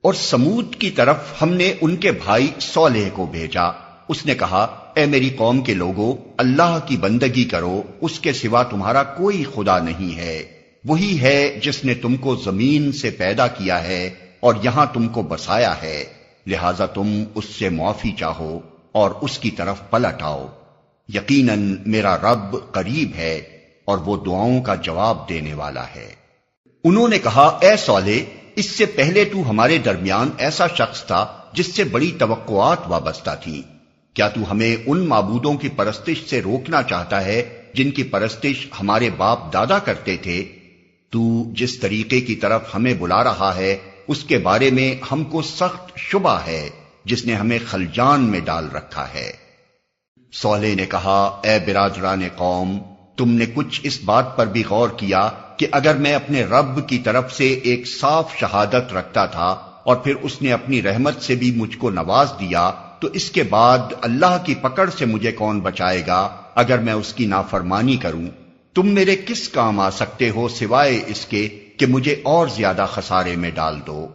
اور سمود کی طرف ہم نے ان کے بھائی صالح کو بھیجا۔ اس نے کہا، اے میری قوم کے لوگو، اللہ کی بندگی کرو، اس کے سوا تمہارا کوئی خدا نہیں ہے۔ وہی ہے جس نے تم کو زمین سے پیدا کیا ہے اور یہاں تم کو بسایا ہے، لہذا تم اس سے معافی چاہو اور اس کی طرف پلٹ آؤ۔ یقیناً میرا رب قریب ہے اور وہ دعاؤں کا جواب دینے والا ہے۔ انہوں نے کہا، اے صالح، اس سے پہلے تو ہمارے درمیان ایسا شخص تھا جس سے بڑی توقعات وابستہ تھیں۔ کیا تو ہمیں ان معبودوں کی پرستش سے روکنا چاہتا ہے جن کی پرستش ہمارے باپ دادا کرتے تھے؟ تو جس طریقے کی طرف ہمیں بلا رہا ہے اس کے بارے میں ہم کو سخت شبہ ہے، جس نے ہمیں خلجان میں ڈال رکھا ہے۔ صالح نے کہا، اے برادران قوم، تم نے کچھ اس بات پر بھی غور کیا کہ اگر میں اپنے رب کی طرف سے ایک صاف شہادت رکھتا تھا اور پھر اس نے اپنی رحمت سے بھی مجھ کو نواز دیا، تو اس کے بعد اللہ کی پکڑ سے مجھے کون بچائے گا اگر میں اس کی نافرمانی کروں؟ تم میرے کس کام آ سکتے ہو سوائے اس کے کہ مجھے اور زیادہ خسارے میں ڈال دو؟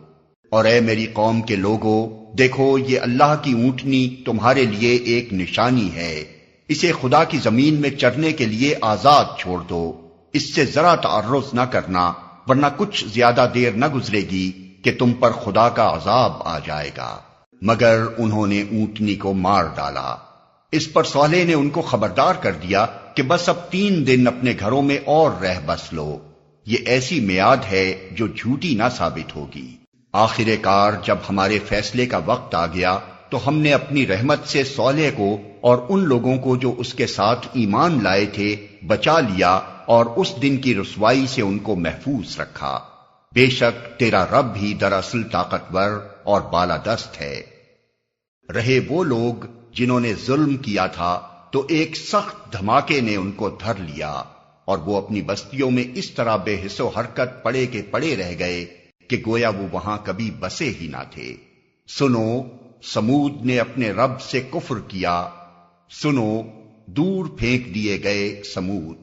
اور اے میری قوم کے لوگو، دیکھو یہ اللہ کی اونٹنی تمہارے لیے ایک نشانی ہے، اسے خدا کی زمین میں چرنے کے لیے آزاد چھوڑ دو، اس سے ذرا تعرض نہ کرنا، ورنہ کچھ زیادہ دیر نہ گزرے گی کہ تم پر خدا کا عذاب آ جائے گا۔ مگر انہوں نے اونٹنی کو مار ڈالا۔ اس پر صالح نے ان کو خبردار کر دیا کہ بس اب 3 دن اپنے گھروں میں اور رہ بس لو، یہ ایسی میعاد ہے جو جھوٹی نہ ثابت ہوگی۔ آخر کار جب ہمارے فیصلے کا وقت آ گیا تو ہم نے اپنی رحمت سے صالح کو اور ان لوگوں کو جو اس کے ساتھ ایمان لائے تھے بچا لیا اور اس دن کی رسوائی سے ان کو محفوظ رکھا۔ بے شک تیرا رب ہی دراصل طاقتور اور بالادست ہے۔ رہے وہ لوگ جنہوں نے ظلم کیا تھا تو ایک سخت دھماکے نے ان کو دھر لیا اور وہ اپنی بستیوں میں اس طرح بے حس و حرکت پڑے کے پڑے رہ گئے کہ گویا وہ وہاں کبھی بسے ہی نہ تھے۔ سنو، سمود نے اپنے رب سے کفر کیا، سنو، دور پھینک دیے گئے سمود۔